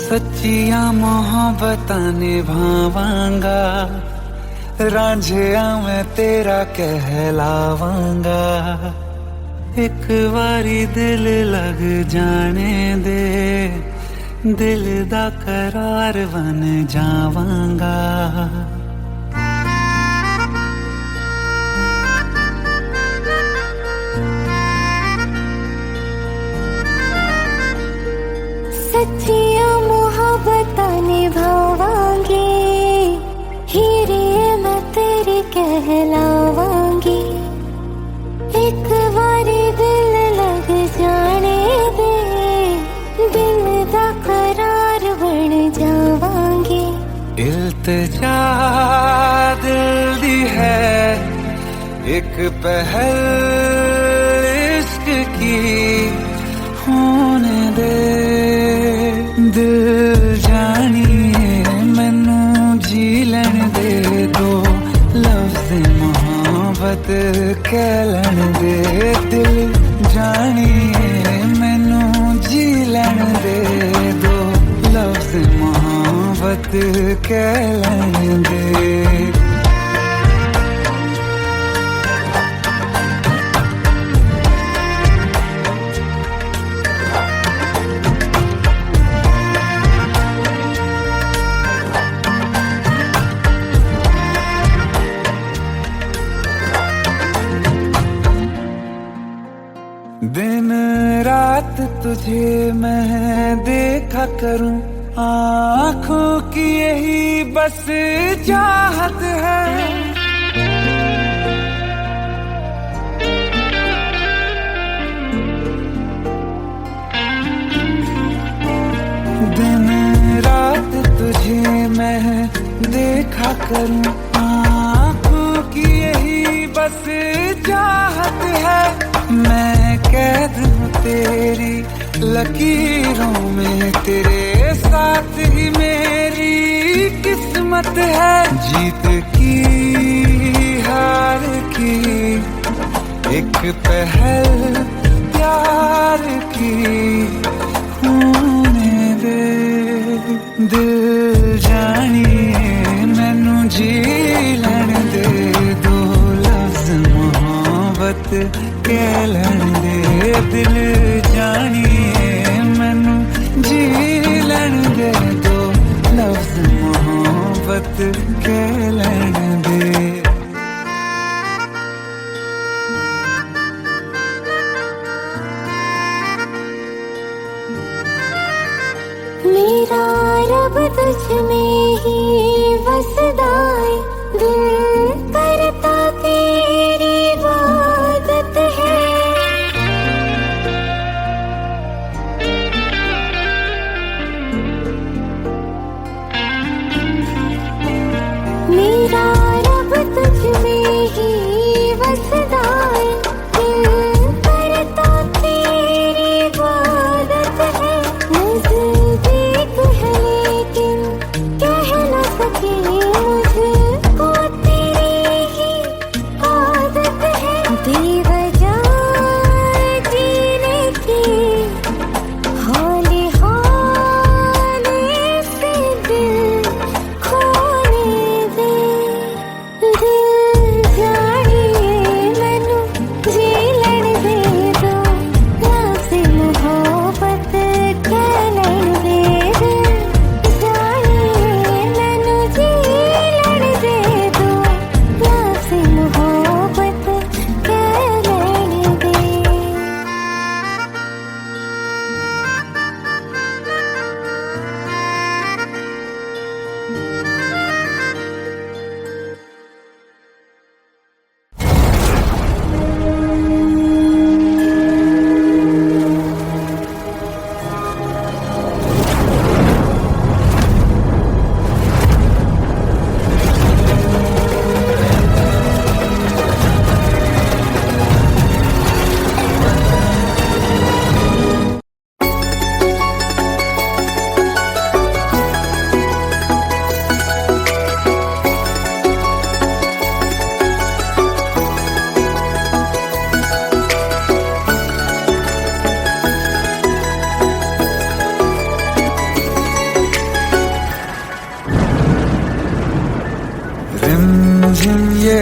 सच्चिया मोहब्बतां निभावांगा, रांझिया मैं तेरा कहलावांगा। एक बारी दिल लग जाने दे, दिल दा करार बन जावांगा। सच्चिया मोहब्बतां निभावांगी, हीरे मैं तेरी कहलावांगी। एक बारी दिल लग जाने दे, दिल दा करार बन जावांगी। इल्तिजा दिल दी है एक पहल इश्क की, होने दे दिल जानिए मैनू जी लैन दे। दो लफ्ज़ मोहब्बत कह लैन दे, दिल जानिए मैनू जी लैन दे। दो लफ्ज़ मोहब्बत कह लैन दे। दिन रात तुझे मैं देखा करूं, आँखों की यही बस चाहत है। दिन रात तुझे मैं देखा करूं, आँखों की यही बस चाहत है। मैं कैद हूँ तेरी लकीरों में, तेरे साथ ही मेरी किस्मत है। जीत की हार की एक पहल प्यार की, होने दे दिल जानिए मैनू जी लैन दे। दो लफ्ज़ मोहब्बत कह लैन दे, दिल जानिए मैनू जी लैन दे। दो लफ्ज़ मोहब्बत कह लैन दे। मेरा रब तुझ में ही बसदा है, दिल करता तेरी इबादत है। मेरा रब तुझ में ही बसदा है, दिल करता तेरी इबादत है। नज़दीक है लेकिन कह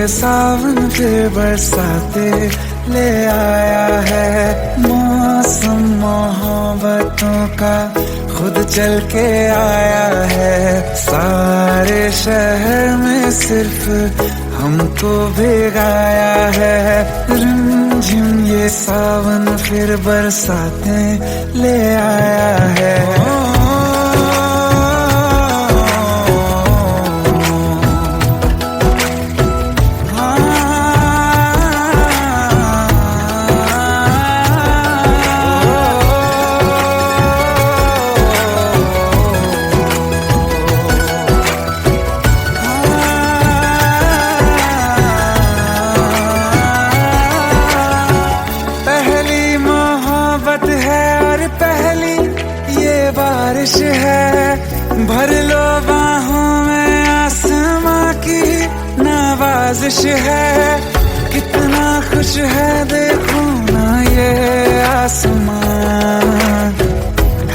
ये सावन फिर बरसाते ले आया है। मौसम मोहब्बतों का खुद चल के आया है। सारे शहर में सिर्फ हमको भिगाया है। रिमझिम ये सावन फिर बरसाते ले आया है। बारिश है भर लो बाहों में, आसमां की नवाजिश है। कितना खुश है देखो ना ये आसमां,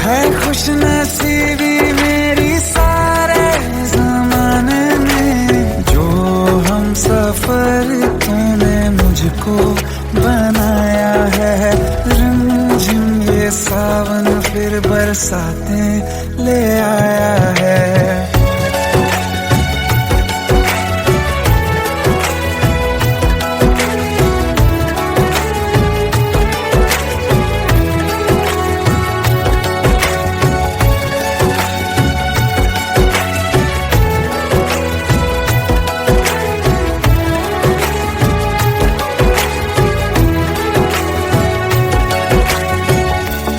है खुश नसीबी मेरी सारे जमाने में। जो हम सफर तूने मुझको बनाया है। रिमझिम ये सावन फिर बरसाते ले आया है।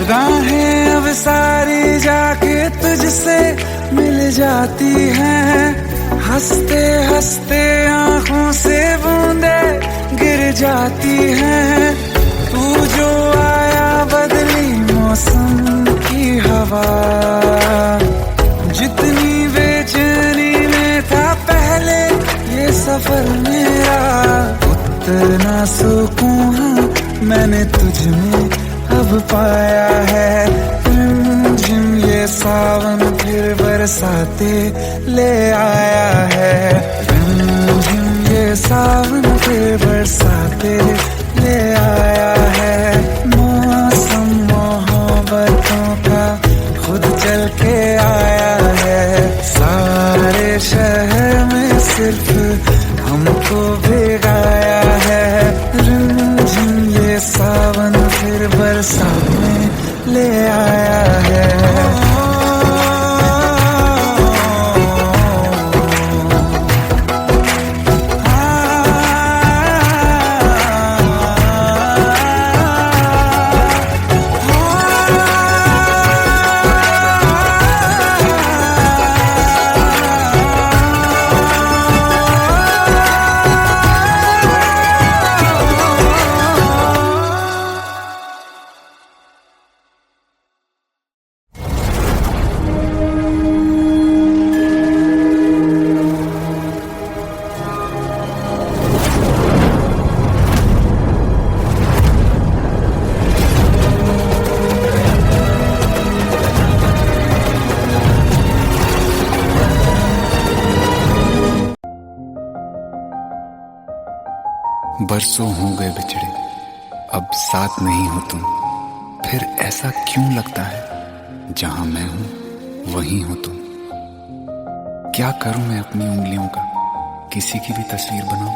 राहें अब सारी जाके तुझसे मिल जाती हैं। हंसते हंसते आंखों से बूंदे गिर जाती हैं। तू जो आया बदली मौसम की हवा, जितनी बेचैनी में था पहले ये सफर मेरा, उतना सुकून मैंने तुझ में अब पाया है। रिमझिम ये सावन फिर बरसाते ले आया है। रिमझिम ये सावन फिर बरसाते ले आया है। मौसम मोहब्बतों का खुद चल के आया है। सारे शहर में सिर्फ हमको भिगाया है। रिमझिम ये सावन फिर बरसात में ले आया है। बरसों हो गए बिछड़े, अब साथ नहीं हो तुम। फिर ऐसा क्यों लगता है, जहां मैं हूं वहीं हो तुम। क्या करूं मैं अपनी उंगलियों का, किसी की भी तस्वीर बनाऊं,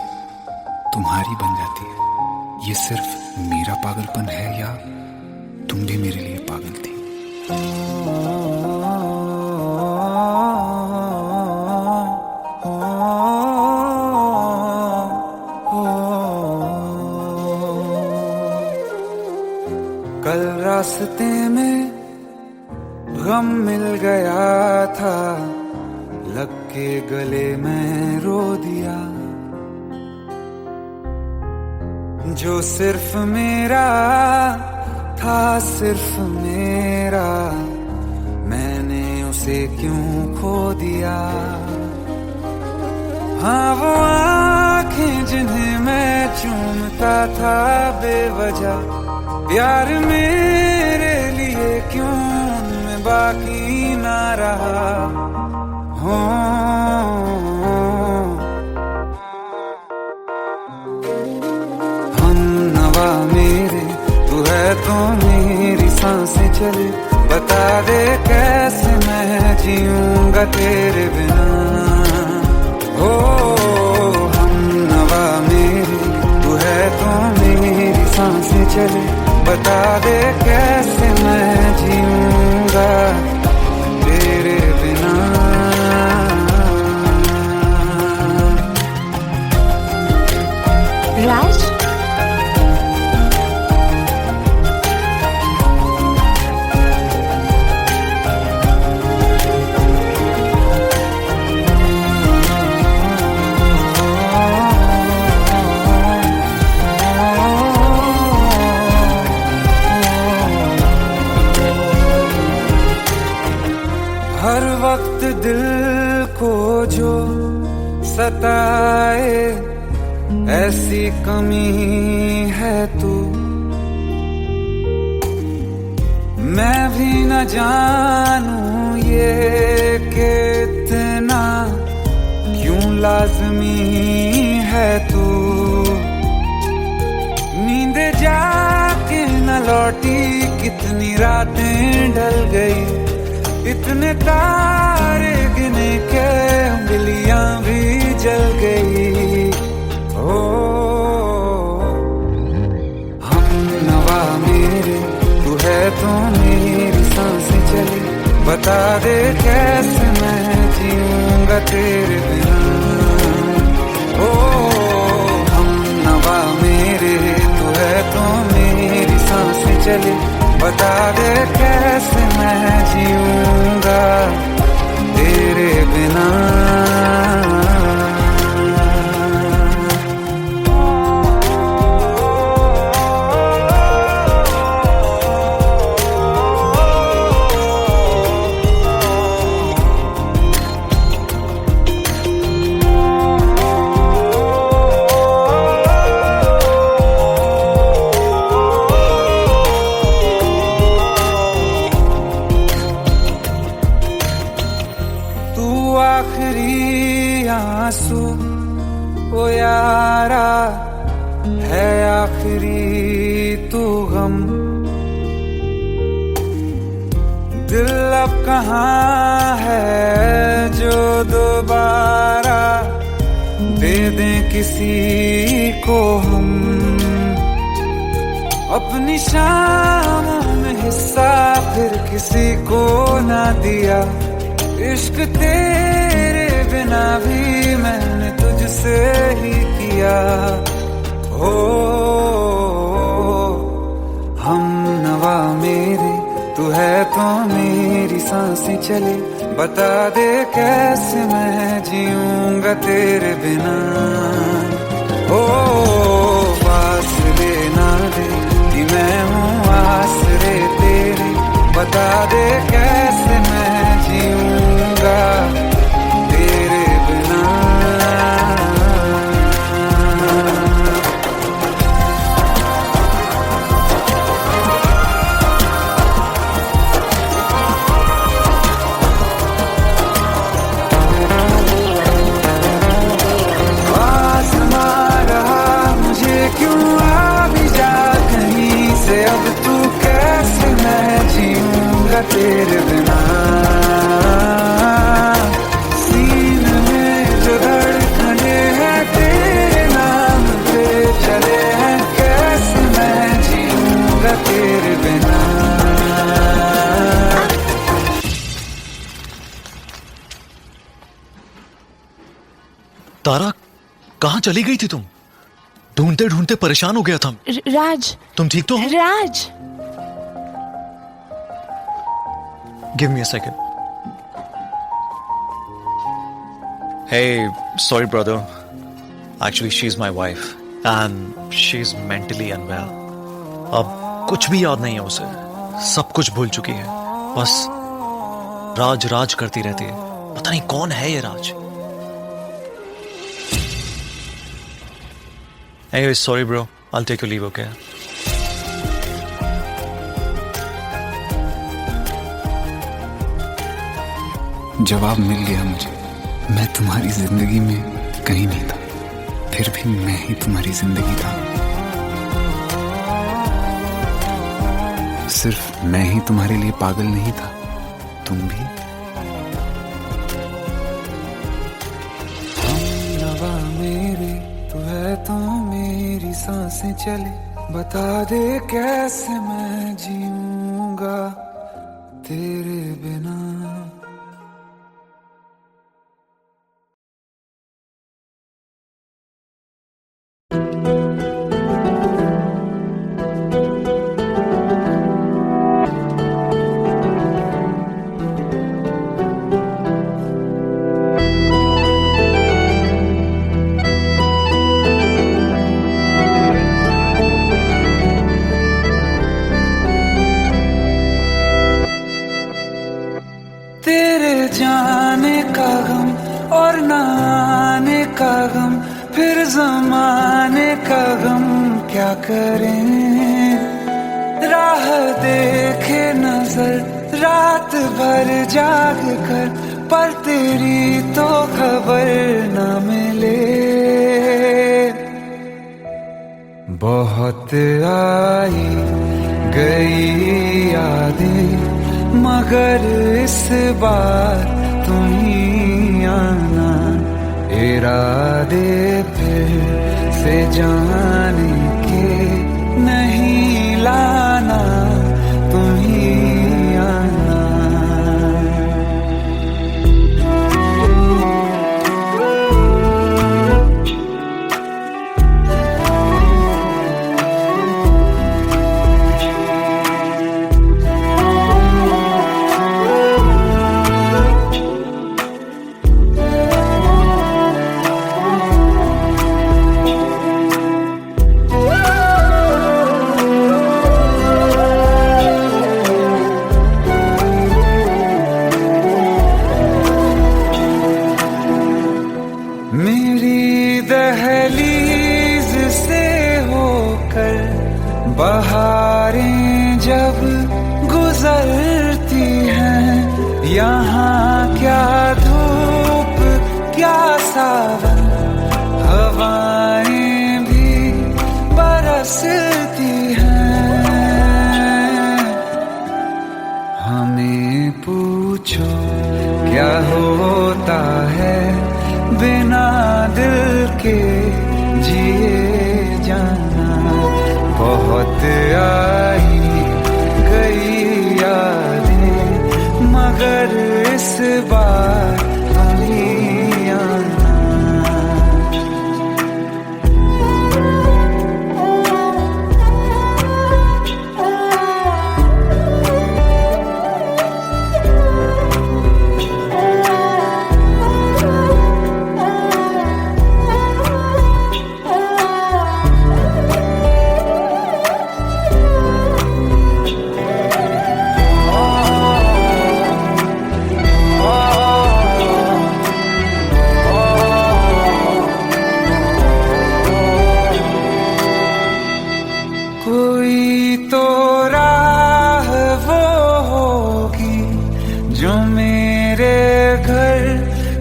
तुम्हारी बन जाती है। ये सिर्फ मेरा पागलपन है या तुम भी मेरे लिए पागल थी। कल रास्ते में गम मिल गया था, लग के गले में रो दिया। जो सिर्फ मेरा था, सिर्फ मेरा, मैंने उसे क्यों खो दिया। हाँ वो आँखें जिन्हें मैं चूमता था बेवजह, प्यार मेरे लिए क्यों उनमें बाकी ना रहा। हो तो मेरी सांसें चले, बता दे कैसे मैं जीऊंगा तेरे बिना। हो हम नवा मेरे, तू है तो मेरी सांसें चले, बता दे कैसे मैं जीऊंगा तेरे बिना। राज, हर वक्त दिल को जो सताए ऐसी कमी है तू, मैं भी न जानूं ये कि इतना क्यों लाज़मी है तू। नींद जाके न लौटी, कितनी रातें ढल गई, इतने तारे गिने के उंगलियां भी जल गई। ओ हम नवा मेरे, तू है तो मेरी सांसें चली, बता दे कैसे मैं जीऊंगा तेरे बिना। ओ हम नवा मेरे, तू है तो मेरी सांसें चली, बता दे कैसे मैं जीऊंगा तेरे बिना। आखिरी आंसू ओ यारा है, आखिरी तू गम, दिल अब कहाँ है जो दोबारा दे दें किसी को हम। अपनी शामों में हिस्सा फिर किसी को ना दिया, इश्क तेरे बिना भी मैंने तुझसे ही किया। हो हम नवा मेरे, तू है तो मेरी सांसें चले, बता दे कैसे मैं जीऊंगा तेरे बिना। ओ फासले ना दे कि मैं हूँ आसरे तेरे, बता दे कैसे मैं जीऊंगा तेरे बिना। आसमां रहा मुझे क्यों, आ भी जा कहीं से, अब तू कैसे मैं जीऊंगा तेरे बिना। सीने में जो धड़कने हैं तेरे नाम पे चले हैं, कैसे मैं जीऊंगा तेरे बिना। तारा, कहाँ चली गई थी तुम? ढूंढते ढूंढते परेशान हो गया था। राज, तुम ठीक तो हो? राज, Give me a second. Hey, sorry brother. Actually, she's my wife and she's mentally unwell. अब कुछ भी याद नहीं है उसे, सब कुछ भूल चुकी है, बस राज राज करती रहती है। पता नहीं कौन है ये राज। Anyway, sorry bro. I'll take your leave, okay? जवाब मिल गया मुझे। मैं तुम्हारी जिंदगी में कहीं नहीं था, फिर भी मैं ही तुम्हारी जिंदगी था। सिर्फ मैं ही तुम्हारे लिए पागल नहीं था, तुम भी। हमनवा मेरे तू है तो मेरी सांसें चले, बता दे कैसे मैं जीऊंगा तेरे बिना। तेरे जाने का गम और न आने का गम, फिर जमाने का गम क्या करें। राह देखे नजर रात भर जाग कर, पर तेरी तो खबर न मिले। बहुत आई गई यादें मगर इस बार तुम ही आना, इरादे फिर से जाने के नहीं लाना, तुम ही आना। मेरी दहलीज से होकर बहारें जब गुजरती हैं, यहाँ क्या धूप क्या सावन, हवाएं भी बरसती हैं। हमें पूछो क्या होता है बिना दिल के जिए जाना। बहुत आई गई यादें मगर इस बार तुम ही आना। कोई तो राह वो होगी जो मेरे घर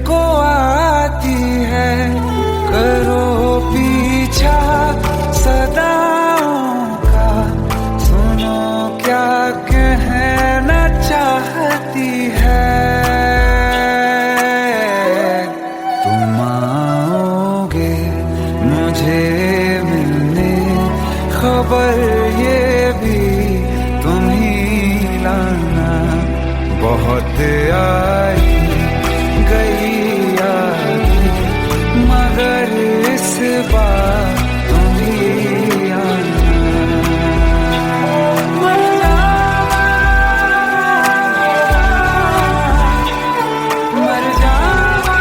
को आती है, करो पीछा सदाओं का, सुनो क्या कहना चाहती है। तुम आओगे मुझे मिलने, खबर ये भी तुम ही लाना। बहुत आई गई यादें मगर इस बार तुम ही आना। मर जावा, मर जावा।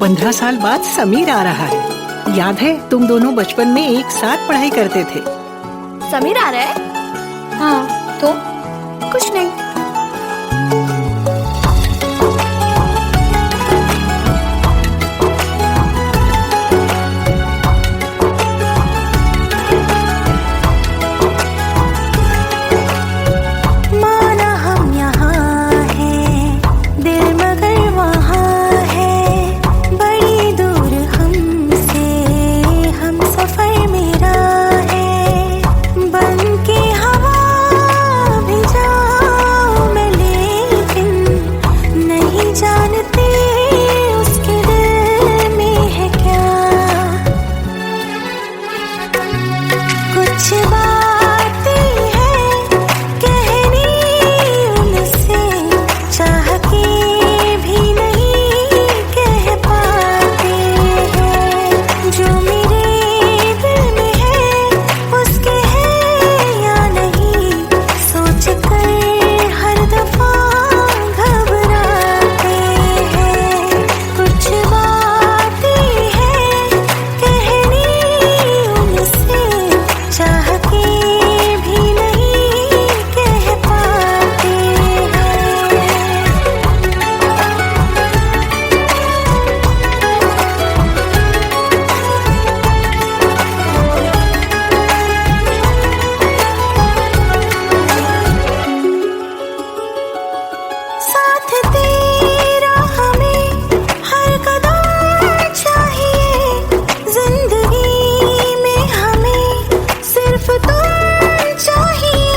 पंद्रह साल बाद समीर आ रहा है याद है तुम दोनों बचपन में एक साथ पढ़ाई करते थे। समीर आ रहा है? हाँ, तो कुछ नहीं। माना हम यहाँ हैं, दिल मगर वहाँ है, बड़ी दूर हमसे हम सफर मेरा है। बन के हवा भी जाऊं मैं, लेकिन नहीं जानते उसके दिल में है क्या। कुछ बातें हैं कहनी उनसे, चाह के भी नहीं कह पाते हैं। जो मेरे दिल में है उसके है या नहीं, सोच कर हर दफा घबराते हैं। कुछ बातें हैं कहनी उनसे, चाह के भी नहीं कह पाते हैं। साथ तेरा हमें हर कदम चाहिए, जिंदगी में हमें सिर्फ तुम चाहिए।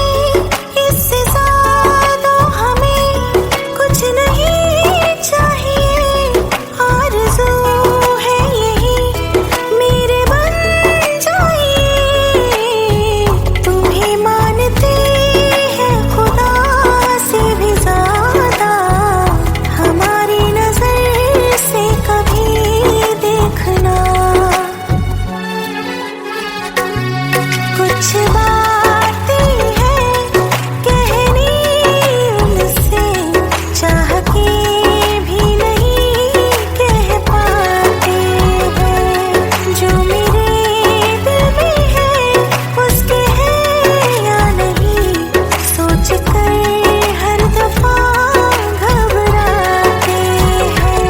इससे ज्यादा हमें कुछ नहीं चाहिए। आरज़ू है यही मेरे बन जाइए, तुम्हें मानते हैं खुदा से भी ज्यादा। हमारी नजर से कभी देखना। कुछ बातें हैं कहनी उनसे, चाह के भी नहीं कह पाते हैं। जो मेरे दिल में है उसके है या नहीं, सोच कर हर दफा घबराते हैं।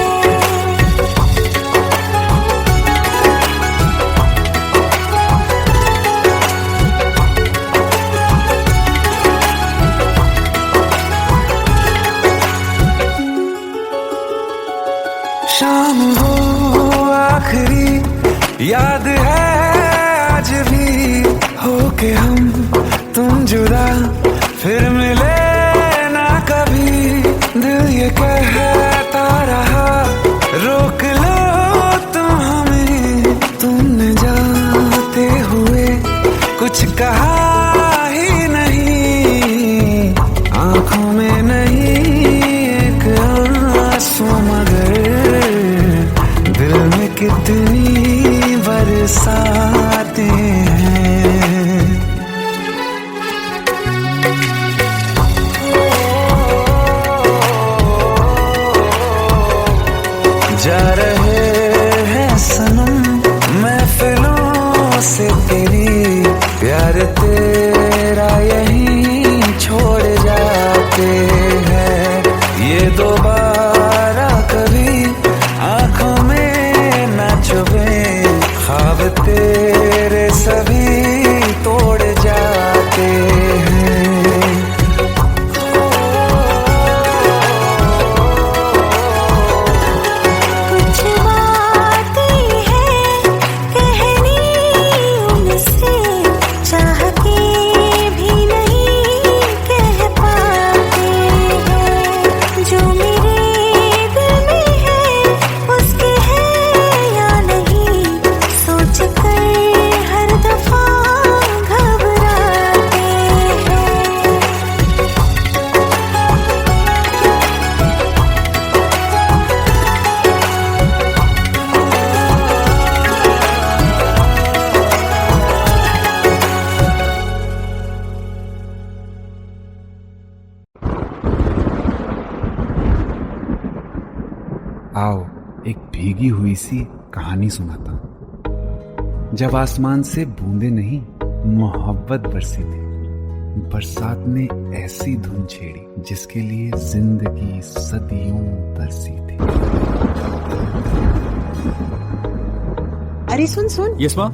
शाम हो आखिरी, याद है आज भी हो के हम तुम जुदा फिर मिले ना कभी। दिल ये कहता रहा रोक लो तुम हमें, तुमने जाते हुए कुछ कहा ही नहीं। आंखों में नहीं एक आंसू, मगर दिल में कितनी बरसाते हैं। जा रहे हैं सनम महफिलों से तेरी, प्यार तेरा यहीं छोड़ जाते हैं। ये दोबारा कभी आंखों में न चुभे, ख्वाब तेरे सभी तोड़ जाते हैं। कुछ बातें हैं कहनी उनसे, चाह के भी नहीं कह पाते हैं। जो मेरे दिल में है उसके है या नहीं, सोच कर हर दफा घबराते हैं। आओ एक भीगी हुई सी कहानी सुनाता हूं। जब आसमान से बूंदे नहीं मोहब्बत बरसी थी। बरसात ने ऐसी धुन छेड़ी जिसके लिए जिंदगी सदियों तरसी थी। अरे सुन सुन, यस माँ।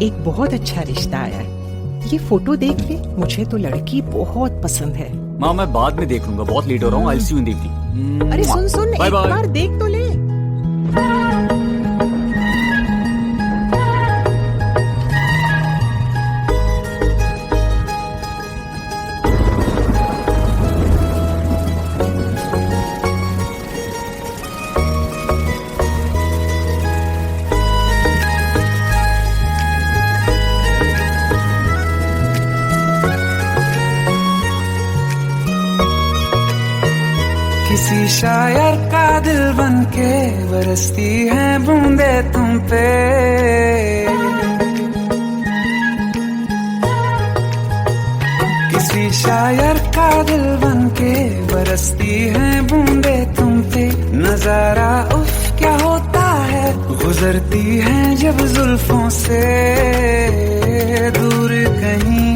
एक बहुत अच्छा रिश्ता आया है, ये फोटो देख ले। मुझे तो लड़की बहुत पसंद है। माँ मैं बाद में देख लूंगा, बहुत लेट हो रहा हूँ। आई सी यू इन द इवनिंग। अरे सुन सुन, बाय एक बाय। बार देख तो ले। किसी शायर का दिल बनके बरसती है बूंदे तुम पे। किसी शायर का दिल बनके बरसती है बूंदे तुम पे। नजारा उफ क्या होता है, गुजरती है जब जुल्फों से। दूर कहीं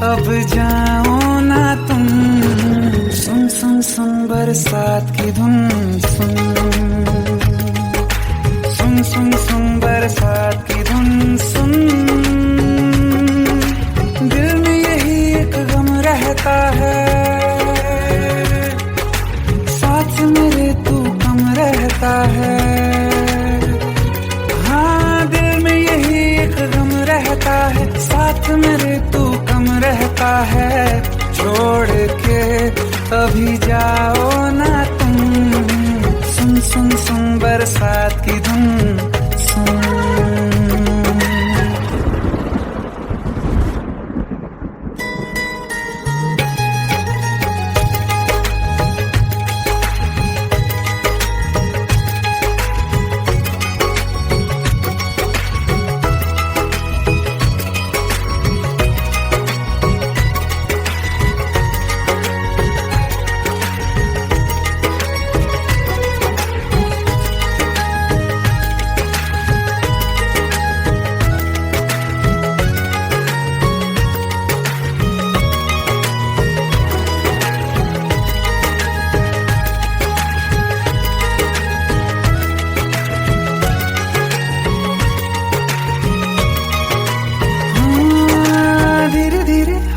अब जाओ ना तुम, सुन सुन सुन बरसात की धुन। सुन सुन सुन सुन बरसात की धुन। सुन दिल में यही एक गम रहता है, साथ मेरे तू कम रहता है। हाँ दिल में यही एक गम रहता है, साथ मेरे तू कम रहता है। छोड़ के अभी जाओ ना तुम, सुन सुन सुन बरसात की धुन। सुन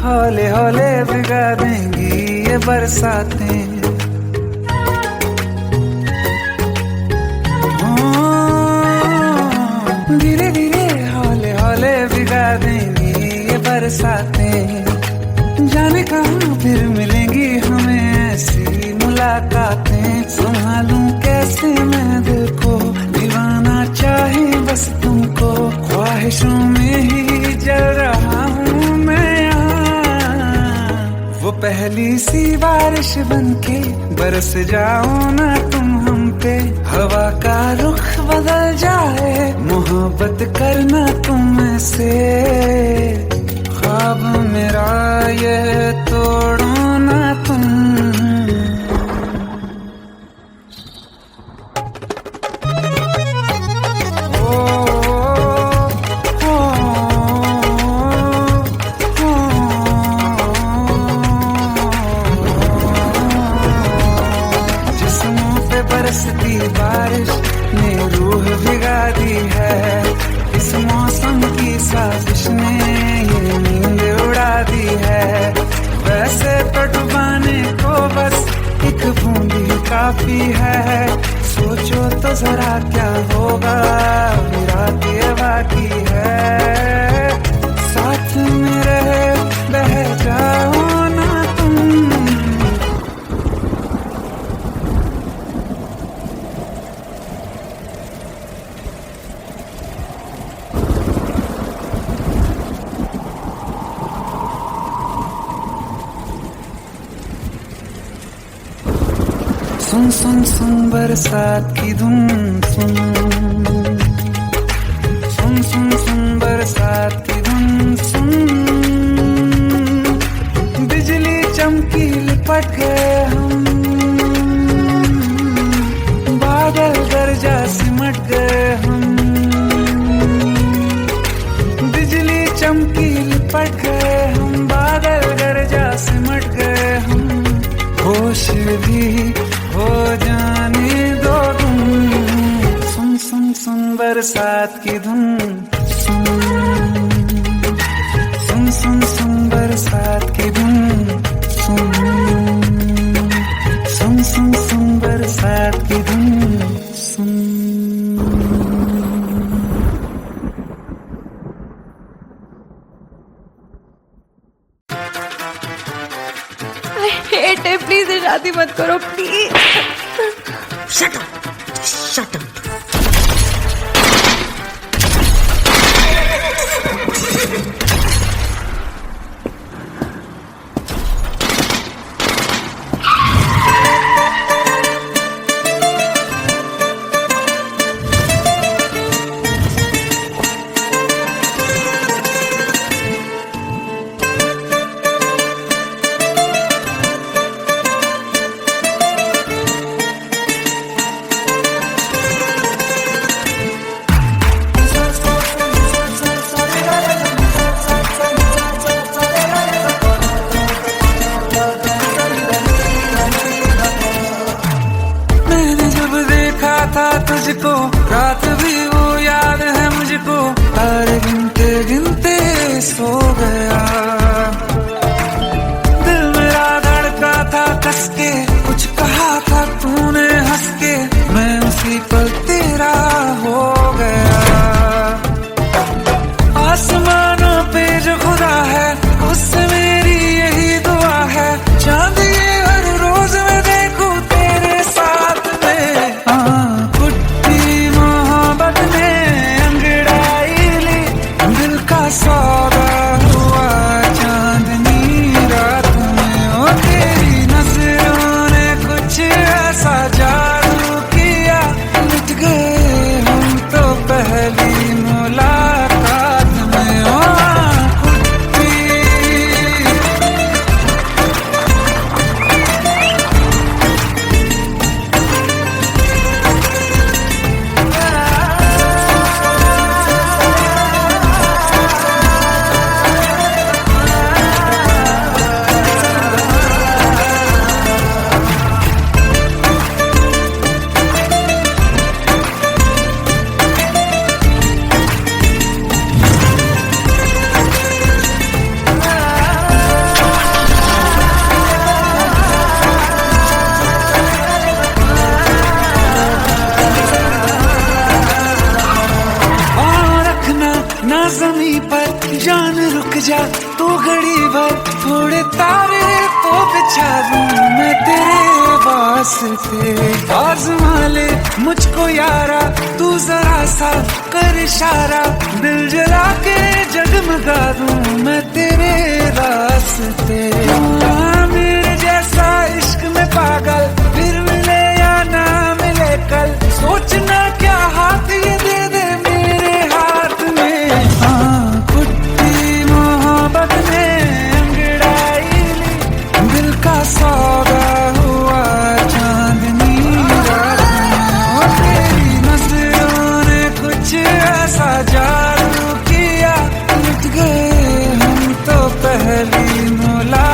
हौले हौले भिगा देंगी ये बरसातें। धीरे धीरे हौले हौले भिगा देंगी ये बरसातें। जाने कहाँ फिर मिलेंगी हमें ऐसी मुलाकातें। संभालूं कैसे मैं दिल को, दीवाना चाहे बस तुमको। ख्वाहिशों में ही जल रहा हूँ मैं यहाँ। वो पहली सी बारिश बनके बरस जाओ ना तुम हम पे। हवा का रुख बदल जाए, मोहब्बत करना तुम से। ख्वाब मेरा ये तोड़ो ना तुम। बरसती बारिश ने रूह भिगा दी है। इस मौसम की साजिश ने ये नींद उड़ा दी है। वैसे तो डुबाने को बस एक बूंदी काफी है। सोचो तो जरा क्या होगा, रात ये बाकी है। साथ में रहे बह जाओ ना तुम। सुन सुन सुन बरसात की धुन। सुन सुन सुन सुन बरसात की धुन। सुन बिजली चमकी लिपट गए हम, बादल गरजा सिमट गए हम। चमकी लिपट गए हम, बादल गरजा सिमट गए हम, होश भी हो जाने दो तुम। सुन सुन सुन बरसात की धुन, सुन सुन सुन सुन बरसात की धुन, सुन सुन सुन सुन बरसात की धुन, सुन। हेट है, प्लीज शादी मत करो please. Shut up, shut up. था तुझको रात भी वो याद है मुझको, तारे गिनते गिनते सो गया। दिल मेरा धड़का था कस के, कुछ कहा था तूने हंस के, मैं उसी पल तेरा हो गया। आसमानों पे जो खुदा है उससे मेरी यही दुआ है, चांद ये हर रोज मैं देखूं तेरे साथ में। सौदा हुआ चांदनी रात में, ओ तेरी नजरों ने कुछ ऐसा जादू किया, मिट गए हम तो पहली मुलाकात में। ओ ज़मीं पर जान रुक जा तू घड़ी भर, थोड़े तारे तो बिछा दूं मैं तेरे वास्ते। आज़मा ले मुझको यारा तू जरा सा कर इशारा, दिल जला के जगमगा दूं मैं तेरे रास्ते। मेरे जैसा इश्क में पागल फिर मिले या ना मिले कल, सोचना क्या हाथ ये दे दे मेरे हाथ में। कुट्टी मोहब्बत में अंगड़ाई ली, दिल का सौदा हुआ चांदनी रात में। तेरी नजरों ने कुछ ऐसा जादू किया, मिट गए हम तो पहली मुलाकात।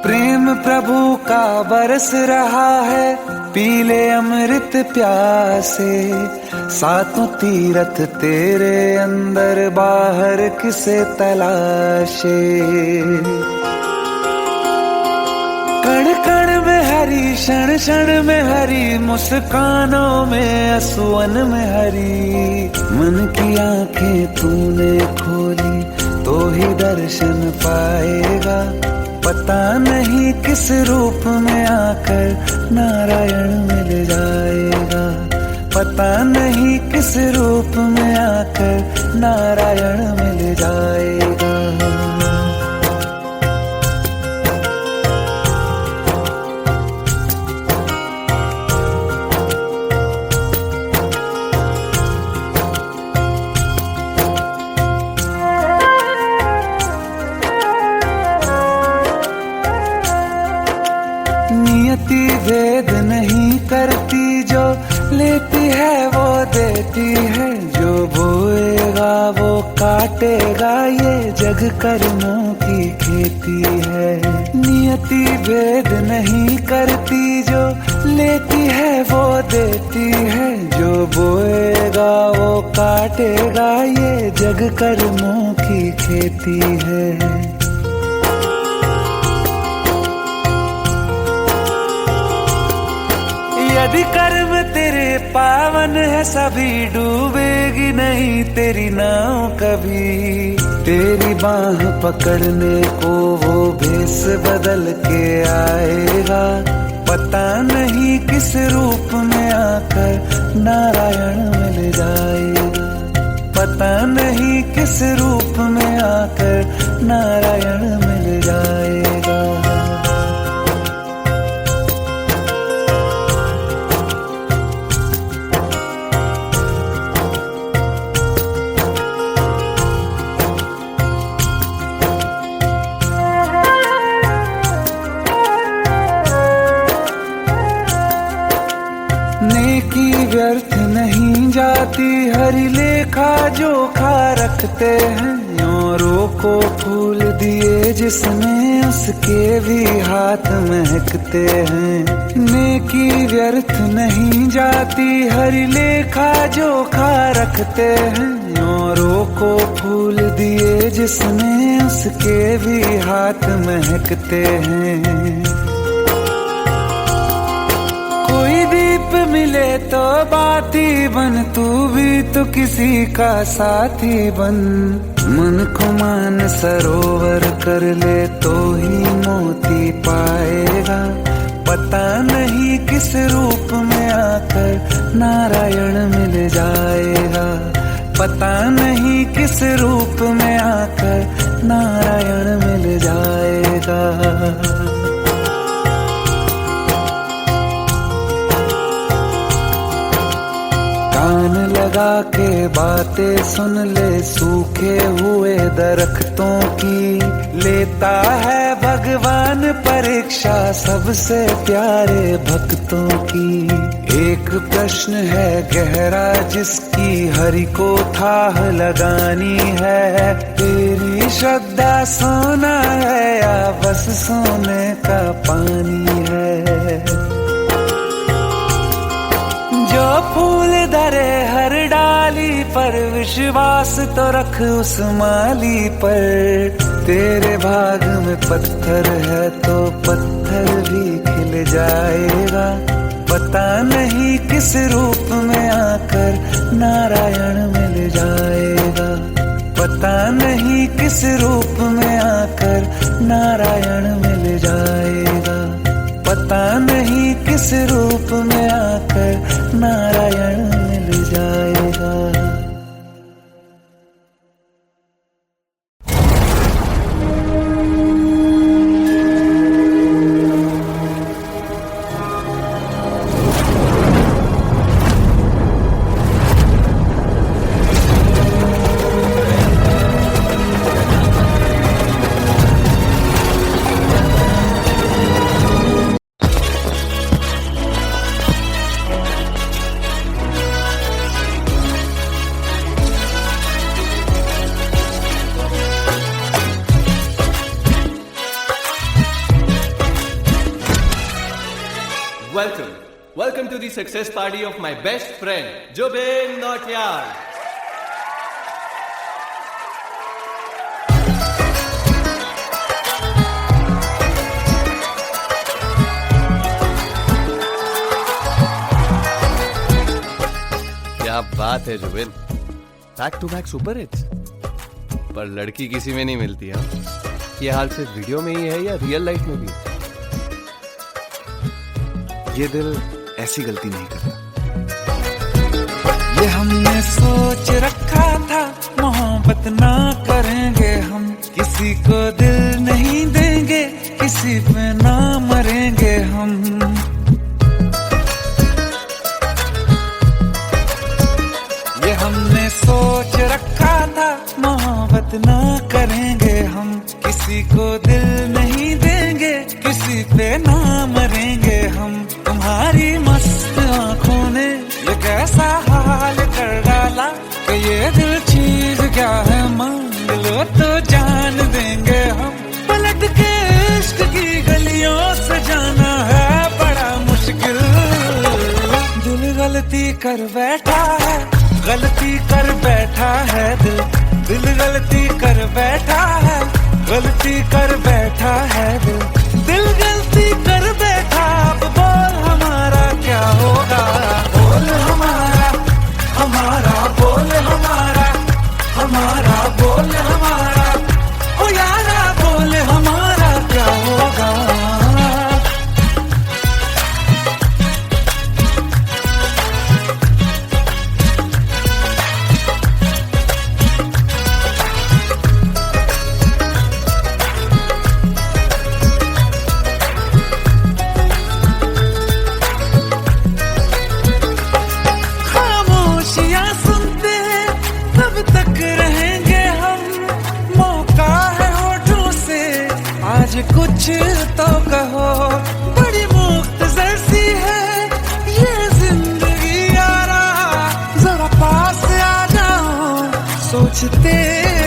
प्रेम प्रभु का बरस रहा है, पीले अमृत प्यासे। सातों तीरथ तेरे अंदर, बाहर किसे तलाशे। कण कण में हरी, क्षण क्षण में हरी, मुस्कानों में असुवन में हरी। मन की आंखें तूने खोली तो ही दर्शन पाएगा। पता नहीं किस रूप में आकर नारायण मिल जाएगा। पता नहीं किस रूप में आकर नारायण मिल जाएगा। नियति भेद नहीं करती, जो लेती है वो देती है। जो बोएगा वो काटेगा, ये जग कर्मों की खेती है। नियति भेद नहीं करती, जो लेती है वो देती है। जो बोएगा वो काटेगा, ये जग कर्मों की खेती है। यदि कर्म तेरे पावन है, सभी डूबेगी नहीं तेरी नाव कभी। तेरी बाह पकड़ने को वो भेष बदल के आएगा। पता नहीं किस रूप में आकर नारायण मिल जाएगा। पता नहीं किस रूप में आकर नारायण मिल जाएगा। नेकी व्यर्थ नहीं जाती, हरि लेखा जोखा रखते हैं। औरों को फूल दिए जिसने, उसके भी हाथ महकते हैं। नेकी व्यर्थ नहीं जाती, हरि लेखा जोखा रखते हैं। औरों को फूल दिए जिसने, उसके भी हाथ महकते हैं। कोई दीप मिले तो बाती बन, तू भी तो किसी का साथी बन। मन को मान सरोवर कर ले तो ही मोती पाएगा। पता नहीं किस रूप में आकर नारायण मिल जाएगा। पता नहीं किस रूप में आकर नारायण मिल जाएगा। कान लगा के बातें सुन ले, सूखे हुए दरख्तों की। लेता है भगवान परीक्षा सबसे प्यारे भक्तों की। एक प्रश्न है गहरा जिसकी हरि को थाह लगानी है। तेरी श्रद्धा सोना है या बस सोने का पानी है। जो फूल धरे हर डाली पर, विश्वास तो रख उस माली पर। तेरे भाग में पत्थर है तो पत्थर भी खिल जाएगा। पता नहीं किस रूप में आकर नारायण मिल जाएगा। पता नहीं किस रूप में आकर नारायण मिल जाएगा। पता नहीं किस रूप में आकर नारायण मिल जाएगा। Welcome to the success party of my best friend, Jobin Nautiyal. क्या बात है Zubin, back to back super hits. पर लड़की किसी में नहीं मिलती है। ये हाल सिर्फ वीडियो में ही है या रियल लाइफ में भी? ये दिल ऐसी गलती नहीं करता। ये हमने सोच रखा था मोहब्बत ना करेंगे हम, किसी को दिल नहीं देंगे, किसी पे ना मरेंगे हम। ये हमने सोच रखा था मोहब्बत ना करेंगे हम, किसी को दिल नहीं देंगे, किसी पे ना मरेंगे हम। तुम्हारी मस्त आंखों ने ये कैसा हाल कर डाला कि ये दिल चीज क्या है मांग लो तो जान देंगे हम। पलट के इश्क की गलियों से जाना है बड़ा मुश्किल। दिल गलती कर बैठा है, गलती कर बैठा है दिल, दिल गलती कर बैठा है, गलती कर बैठा है दिल, दिल गलती कर बैठा। अब बोल हमारा क्या होगा, बोल हमारा, हमारा बोल हमारा, हमारा बोल हमारा, ओ यारा बोल हमारा क्या होगा। कुछ तो कहो, बड़ी मुफ्त जैसी है ये जिंदगी यारा, जरा पास आ जाओ, सोचते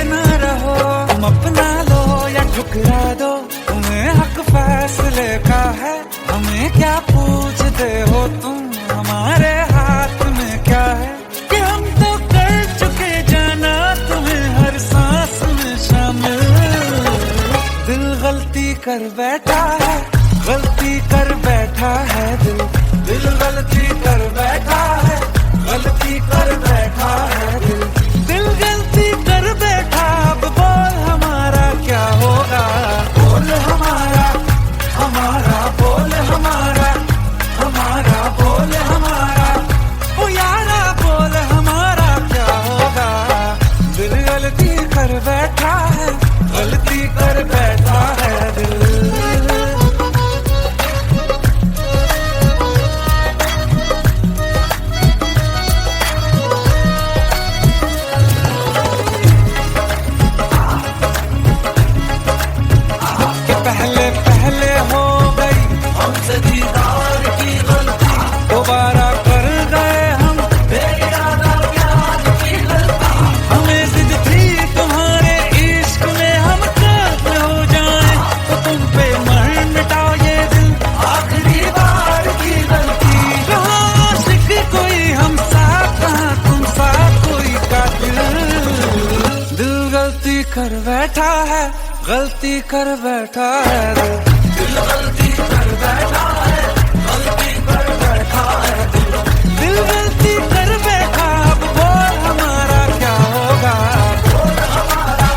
न रहो। तुम अपना लो या ठुकरा दो, तुम्हें हक फैसले का है, हमें क्या पूछते हो तुम, हमारे हाथ में क्या है कि हम तो कर चुके जाना तुम्हें हर सांस में शामिल। दिल गलती कर बैठा है, गलती कर बैठा है दिल, दिल गलती कर बैठा है, गलती कर बैठा है दिल, दिल गलती कर बैठा। अब बोल हमारा क्या होगा, बोल हमारा, हमारा बोल हमारा, हमारा बोल हमारा, ओ यारा बोल हमारा क्या होगा। दिल गलती कर बैठा है, गलती कर बैठा है दिल। कि पहले पहले हो गई हमसे दीदार की गलती, दोबारा कर गए हम बेइरादा प्यार की गलती। हमें जिद थी तुम्हारे इश्क में हम काफिर हो जाएं, तो तुम पे मर मिटाओ ये दिल, आखिरी बार की गलती। कहाँ आशिक कोई हम साथ, कहाँ तुम साथ कोई कातिल। दिल गलती कर बैठा है, गलती कर बैठा है दिल, दिल गलती कर बैठा है, गलती कर बैठा है दिल, दिल गलती कर बैठा। अब बोल हमारा क्या होगा, बोल हमारा,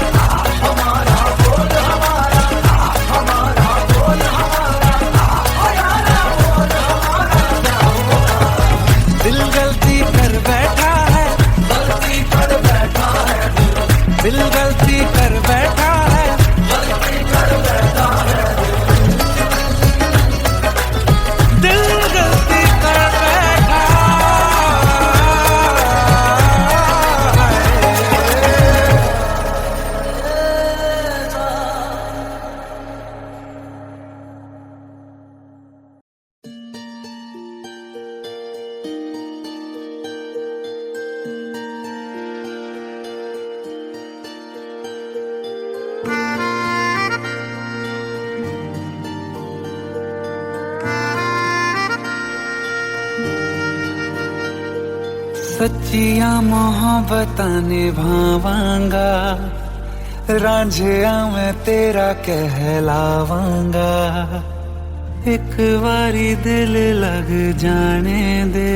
हमारा बोल हमारा, हमारा बोल हमारा, ओ यारा बोल हमारा क्या होगा। दिल गलती कर बैठा है, गलती कर बैठा है दिल, दिल गलती कर बैठा है, गलती कर बैठा है दिल। सच्चिया मोहब्बतां निभावांगा, रांझिया मैं तेरा कहलावांगा। एक बारी दिल लग जाने दे,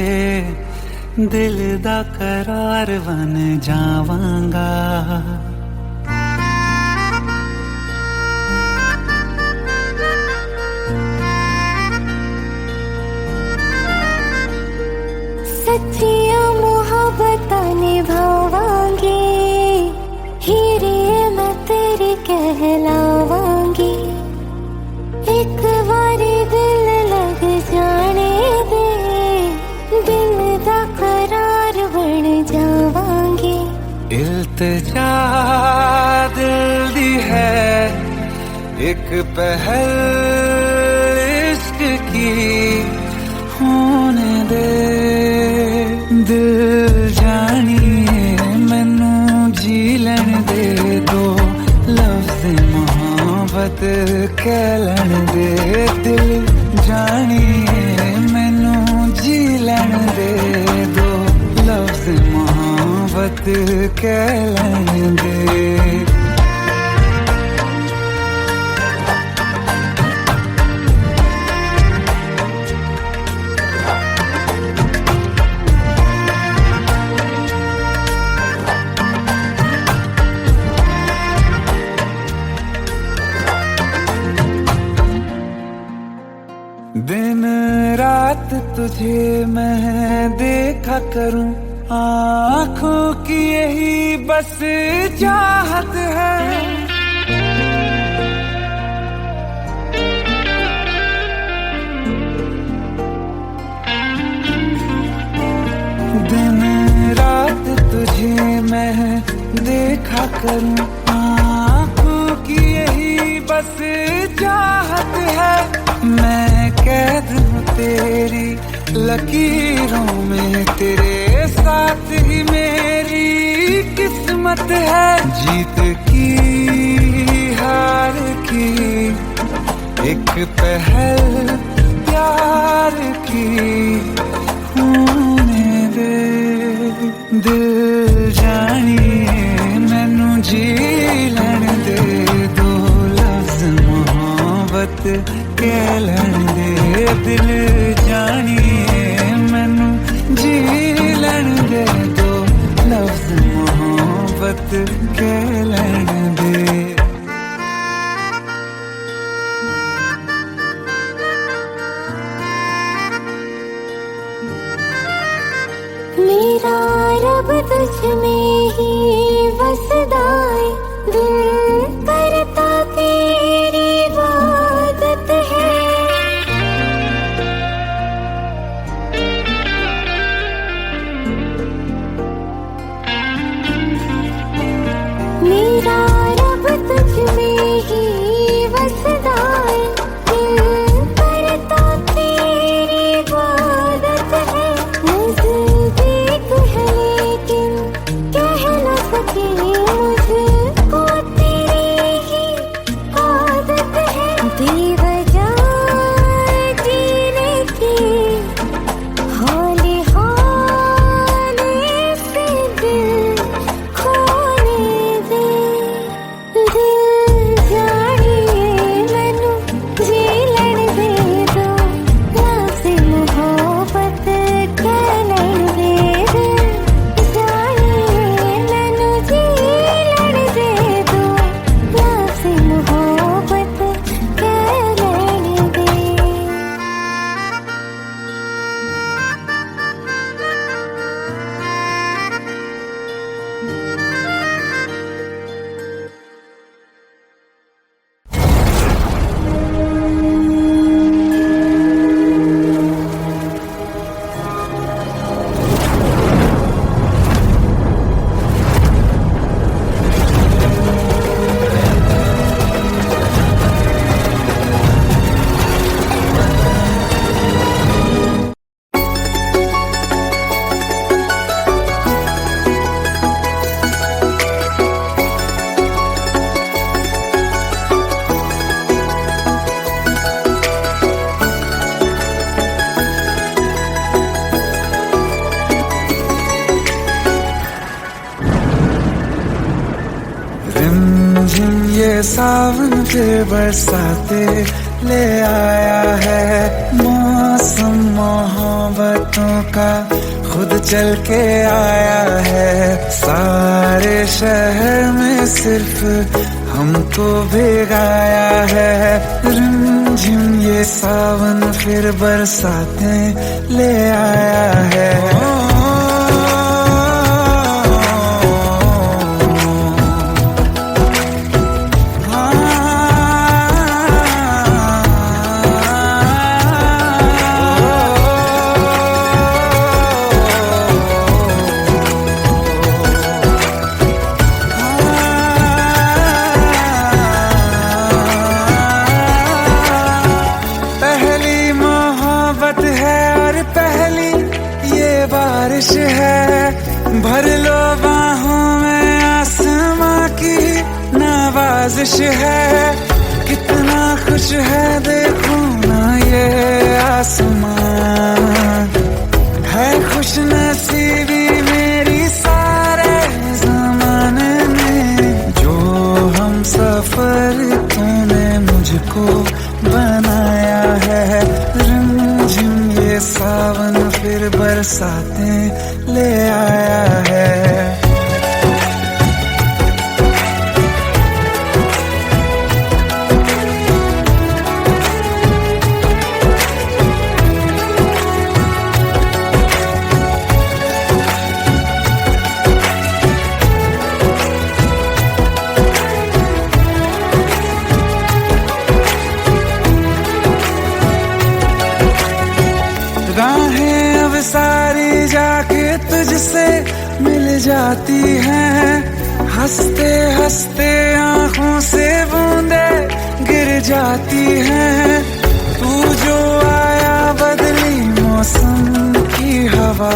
दिल दा करार बन जावांगा। सच्चिया मोहब्बतां निभावांगी, हीरे मैं तेरी कहलावांगी। एक बारी दिल लग जाने दे, दिल दा करार बन जावांगी। इल्तिजा दिल दी है एक पहल इश्क की, होने दे दिल जानिए मैनू जी लैन दे। दो लफ्ज़ मोहब्बत कह लैन दे, दिल जानिए मैनू जी लैन दे। दो लफ्ज़ मोहब्बत कह लैन दे। दिन रात तुझे मैं देखा करूं, आँखों की यही बस चाहत है। दिन रात तुझे मैं देखा करूं, आँखों की यही बस चाहत है। मैं कैद हूँ तेरी लकीरों में, तेरे साथ ही मेरी किस्मत है। जीत की हार की एक पहल प्यार की, होने दे दिल जानिए मैनू जी लैन दे। दो लफ्ज़ मोहब्बत कह लैन दे, दिल जानिए मैनू जी लैन दे। दो लफ्ज़ मोहब्बत कह लैन दे। मेरा रब तुझ में ही वसदा है, दिल करता तेरी इबादत है। मेरा रब तुझ में ही वसदा है, दिल करता तेरी इबादत है। नज़दीक है लेकिन कह न ये सावन फिर बरसाते ले आया है। मौसम मोहब्बतों का खुद चल के आया है। सारे शहर में सिर्फ हमको भिगाया है। रिमझिम ये सावन फिर बरसाते ले आया है। बारिश है भर लो बाहों में, आसमां की नवाजिश है। कितना खुश है देखो ना ये आसमान, है खुश नसीबी मेरी सारे जमाने में। जो हम सफर तूने मुझको बनाया है। रिमझिम ये सावन फिर बरसाते ले आया है। राहें अब सारी जाके तुझसे मिल जाती हैं। हंसते हंसते आंखों से बूंदे गिर जाती हैं। तू जो आया बदली मौसम की हवा,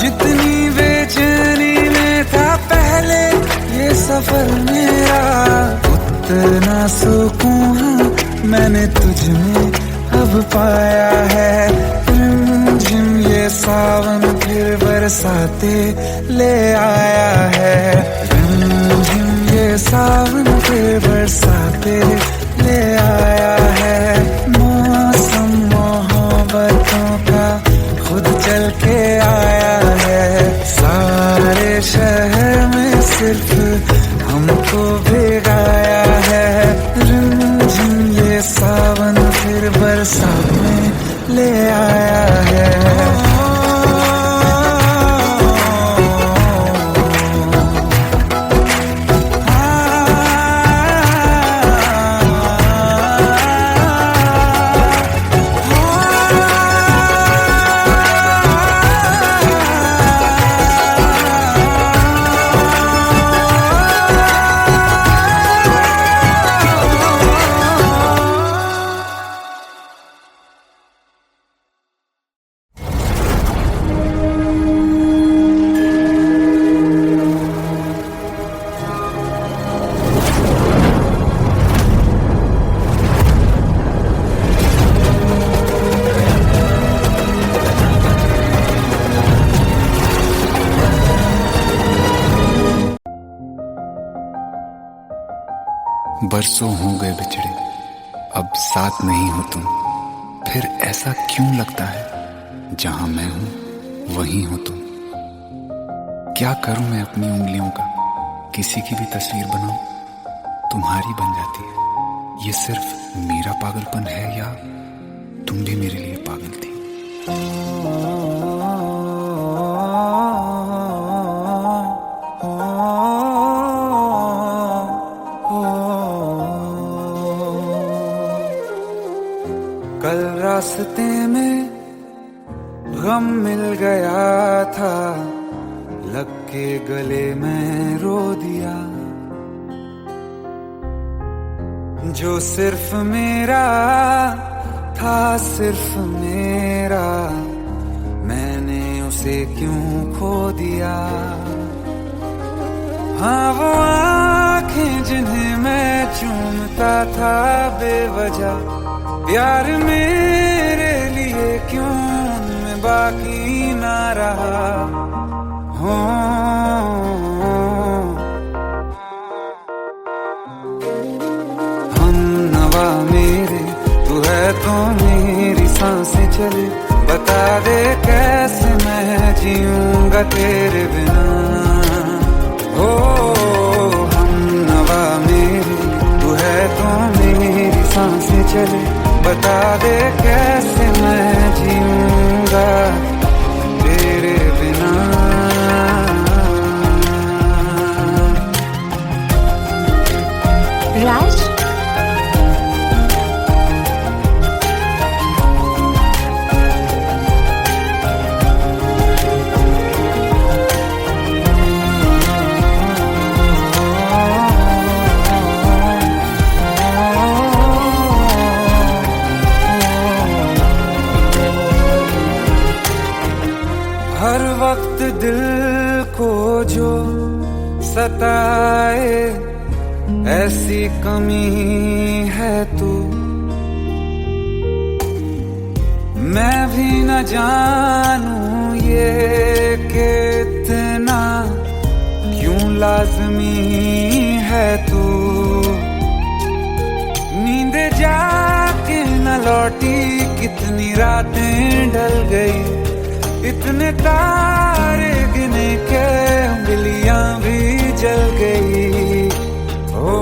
जितनी बेचैनी में था पहले ये सफर मेरा, उतना सुकून मैंने तुझ में अब पाया है। रिमझिम ये सावन फिर बरसाते ले आया है। रिमझिम ये सावन फिर बरसाते ले आया है। मौसम मोहब्बतों का खुद चल के आया है। सारे शहर में सिर्फ हमको भिगाया है। रिमझिम ये सावन फिर बरसात में ले आया है। बरसों हो गए बिछड़े, अब साथ नहीं हो तुम। फिर ऐसा क्यों लगता है जहां मैं हूं वहीं हो तुम। क्या करूं मैं अपनी उंगलियों का, किसी की भी तस्वीर बनाऊं तुम्हारी बन जाती है। ये सिर्फ मेरा पागलपन है या तुम भी मेरे लिए पागल थी। कल रास्ते में गम मिल गया था, लग के गले में रो दिया। जो सिर्फ मेरा था, सिर्फ मेरा, मैंने उसे क्यों खो दिया। हाँ वो आँखें जिन्हें मैं चूमता था बेवजह, प्यार मेरे लिए क्यों उनमें बाकी ना रहा। हो तो मेरी सांसें चले, बता दे कैसे मैं जीऊंगा तेरे बिना। हो हम नवा मेरी, तू है तो मेरी सांसें चले, बता दे कैसे मैं जीऊंगा तेरे बिना। राज, हर वक्त दिल को जो सताए, ऐसी कमी है तू। मैं भी न जानूं ये कि इतना क्यों लाज़मी है तू। नींद जाके न लौटी, कितनी रातें ढल गई, इतने तारे गिने के उंगलियां भी जल गई। ओ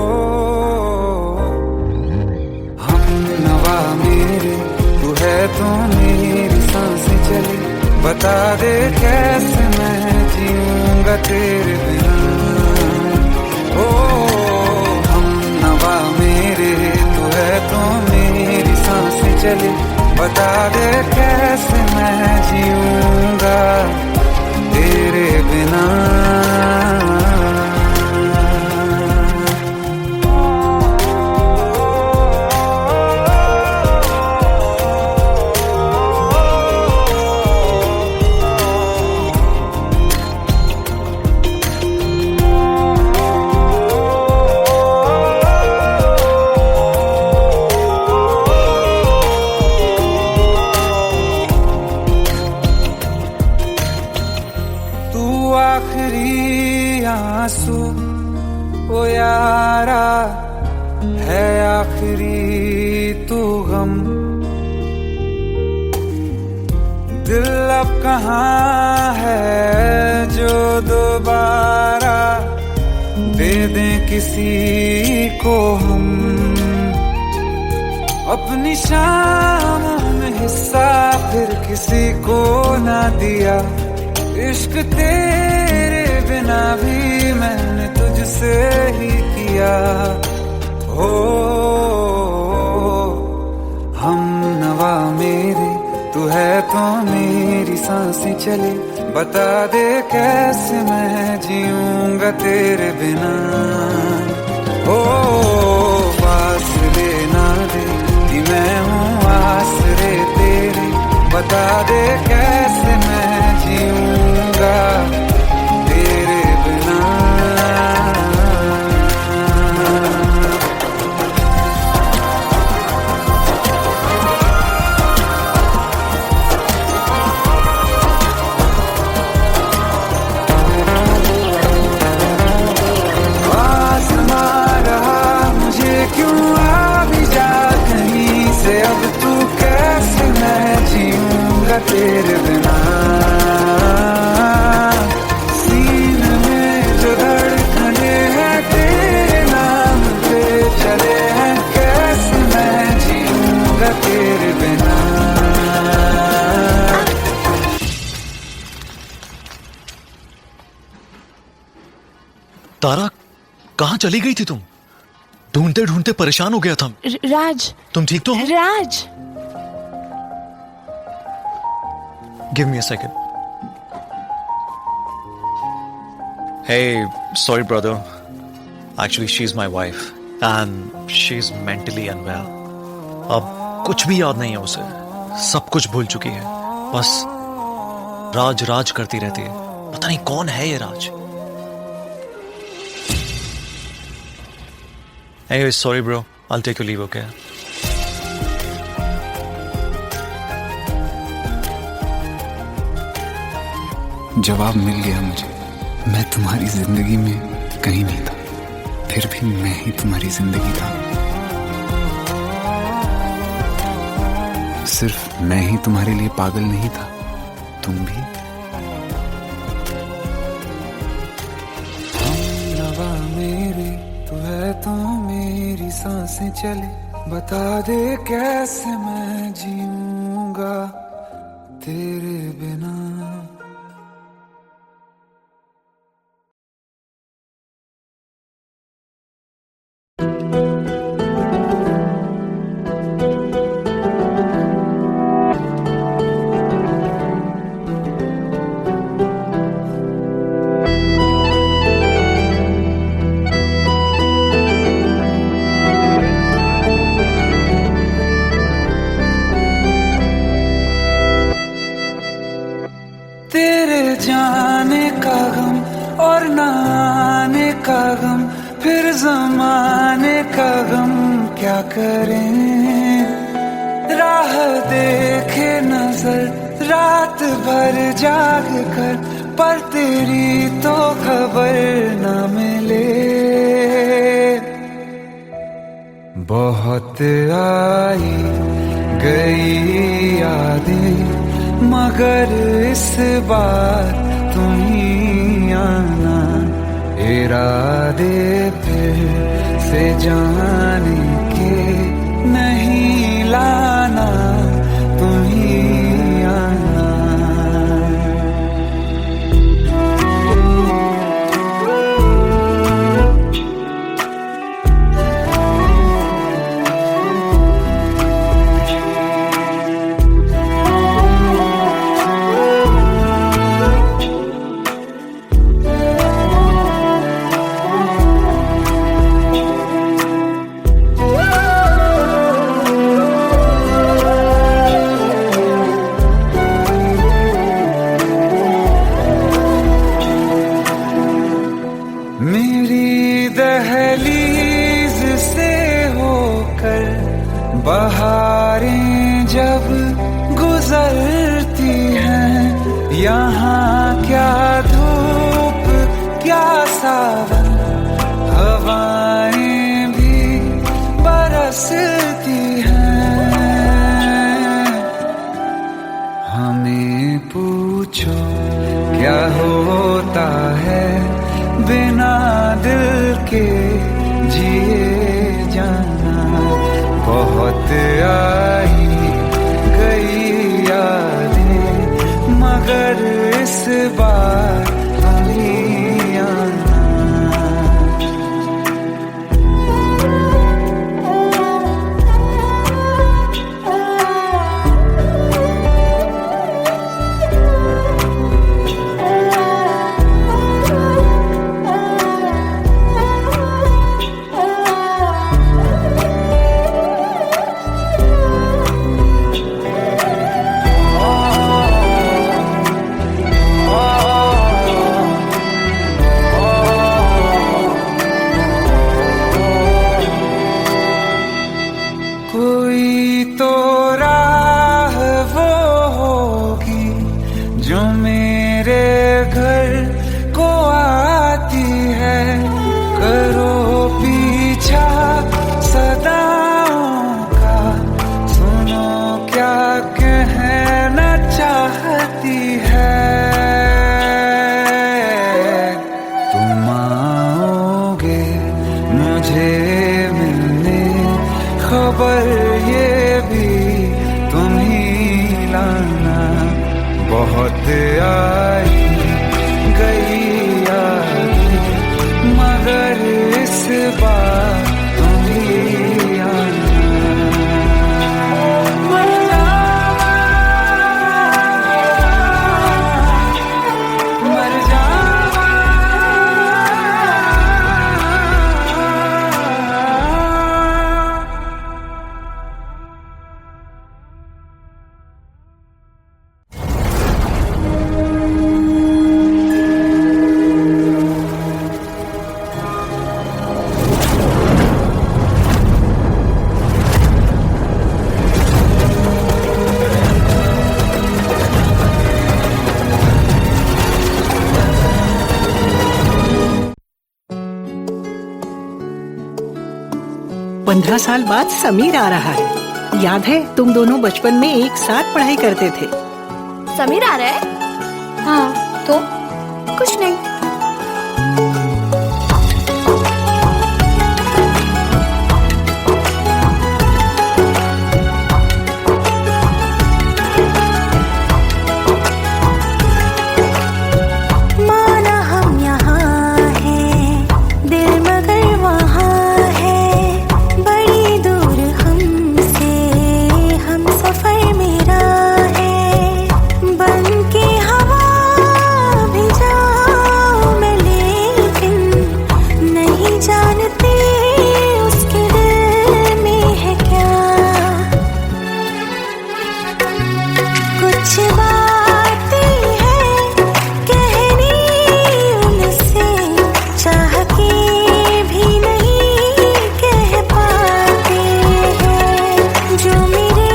हम नवा मेरे, तू है तो मेरी सांसें चली, बता दे कैसे मैं जीऊंगा तेरे बिना। ओ हम नवा मेरे, तू है तो मेरी सांसें चली, बता दे कैसे मैं जीऊंगा तेरे बिना। आखिरी आंसू ओ यारा है, आखिरी तू गम। दिल अब कहाँ है जो दोबारा दे दें किसी को हम। अपनी शामों में हिस्सा फिर किसी को ना दिया, इश्क तेरे बिना भी मैंने तुझसे ही किया। हो हम नवा मेरे, तू है तो मेरी सांसें चले, बता दे कैसे मैं जीऊंगा तेरे बिना। हो फासले ना दे कि मैं हूँ आसरे तेरे, बता दे कैसे मैं जीऊंगा तेरे बिना। आसमां रहा मुझे क्यों, आ भी जा कहीं से, अब तू कैसे मैं जीऊंगा तेरे बिना। सीने में जो धड़कने हैं तेरे नाम पे चले हैं, कैसे मैं जीऊंगा तेरे बिना। तारा, कहाँ चली गई थी तुम? ढूंढते ढूंढते परेशान हो गया था। राज, तुम ठीक तो हो? राज, Give me a second. Hey, sorry brother. Actually, she's my wife and she's mentally unwell. अब कुछ भी याद नहीं है उसे, सब कुछ भूल चुकी है, बस राज राज करती रहती है। पता नहीं कौन है ये राज। Anyway, sorry bro. I'll take your leave, okay? जवाब मिल गया मुझे। मैं तुम्हारी जिंदगी में कहीं नहीं था, फिर भी मैं ही तुम्हारी जिंदगी था। सिर्फ मैं ही तुम्हारे लिए पागल नहीं था, तुम भी। नवा मेरी तू है तो मेरी सांसें चले, बता दे कैसे मैं जीऊंगा तेरे बिना। तेरे जाने का गम और न आने का गम, फिर जमाने का गम क्या करें। राह देखे नजर रात भर जाग कर, पर तेरी तो खबर न मिले। बहुत आई गई यादें, मगर इस बार तुम ही आना। इरादे फिर से जाने के नहीं लाना, तुम ही आना। मेरी दहलीज से होकर बहारें जब गुजरती हैं, यहाँ क्या धूप क्या सावन, हवाएं भी बरसती हैं। हमें पूछो क्या होता है बिना दिल के जिए जाना। बहुत आई गई यादें, मगर इस बार तुम ही आना। कोई तो राह वो होगी जो मेरे घर को आती है। करो पीछा सदाओं का, सुनो क्या कहना चाहती है। तुम आओगे मुझे मिलने, खबर ये भी तुम ही लाना। बहुत आई गई यादें, मगर इस बार तुम ही आना। मर जावा, मर जावा। पंद्रह साल बाद समीर आ रहा है। याद है तुम दोनों बचपन में एक साथ पढ़ाई करते थे। समीर आ रहा है? हाँ, तो कुछ नहीं। माना हम यहाँ हैं, दिल मगर वहाँ है, बड़ी दूर हमसे हम सफर मेरा है, बन के हवा भी जाऊं मैं, लेकिन नहीं जानती उसके दिल में है क्या। कुछ बातें हैं कहनी उनसे, चाह के भी नहीं कह पाते हैं, जो मेरे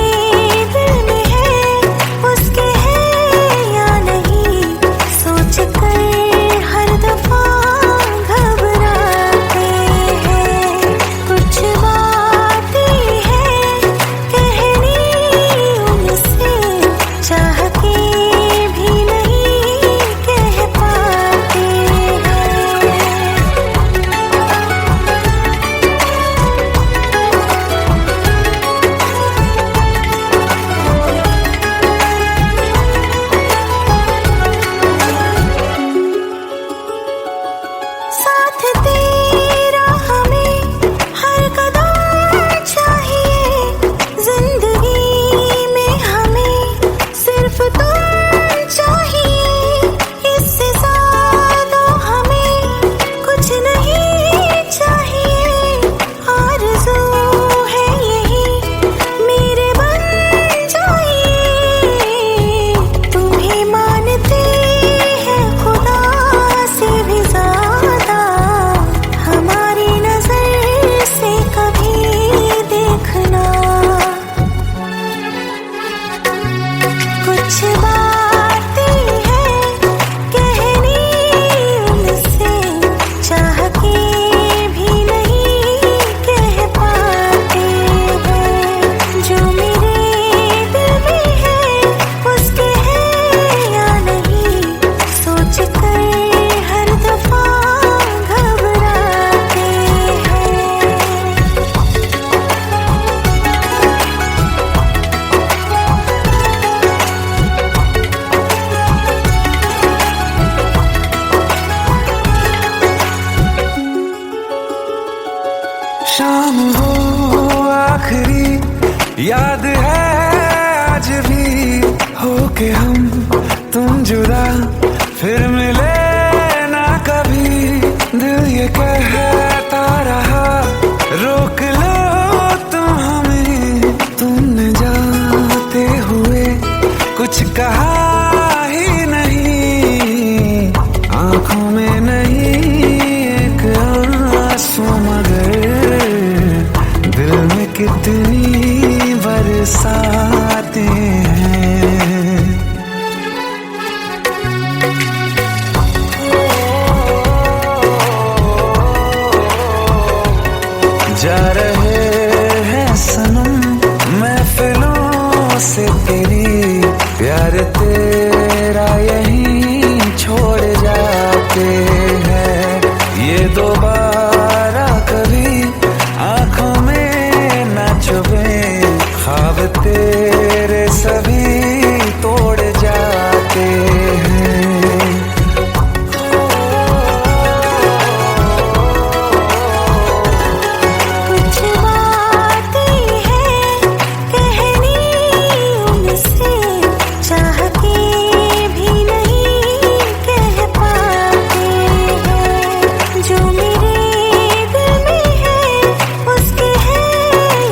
दिल में है उसके है या नहीं, सोच कर हर दफा घबराते हैं। कुछ बातें हैं कहनी उनसे, चाह के भी नहीं कह पाते हैं। साथ तेरा हमें हर कदम चाहिए, जिंदगी में हमें सिर्फ तुम चाहिए, इससे ज्यादा हमें कुछ नहीं चाहिए। आरज़ू है यही मेरे बन जाइए, तुम्हें मानते हैं खुदा से भी ज्यादा, हमारी नजर से कभी देखना। कुछ बातें हैं कहनी उनसे, चाह के भी नहीं कह पाते हैं, जो मेरे दिल में है उसके है या नहीं, सोच कर हर दफा घबराते हैं। शाम हो आखिरी याद है आज भी, होके हम तुम जुदा फिर मिले ना कभी, दिल ये कहता रहा रोक लो तुम हमें, तुमने जाते हुए कुछ कहा ही नहीं, आंखों में नहीं एक आंसू मगर दिल में कितनी बरसाते हैं। जा रहे हैं सनम महफिलों से तेरी, प्यार तेरा यहीं छोड़ जाते हैं, ये दोबारा कभी आंखों में न चुभे, ख्वाब तेरे सभी तोड़ जाते हैं। कुछ बातें हैं कहनी उनसे, चाह के भी नहीं कह पाते हैं, जो मेरे दिल में है उसके है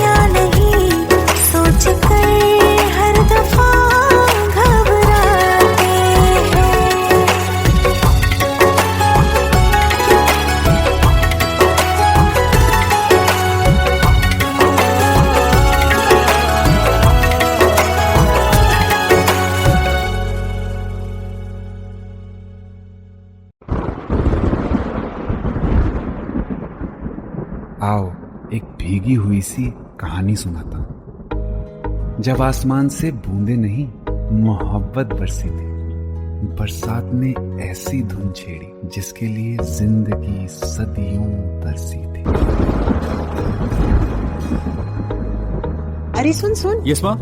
या नहीं, सोच कर हर दफा घबराते हैं। आओ एक भीगी हुई सी कहानी सुनाता हूं। जब आसमान से बूंदे नहीं मोहब्बत बरसी थी। बरसात ने ऐसी धुन छेड़ी जिसके लिए जिंदगी सदियों तरसी थी। अरे सुन सुन, यस माँ।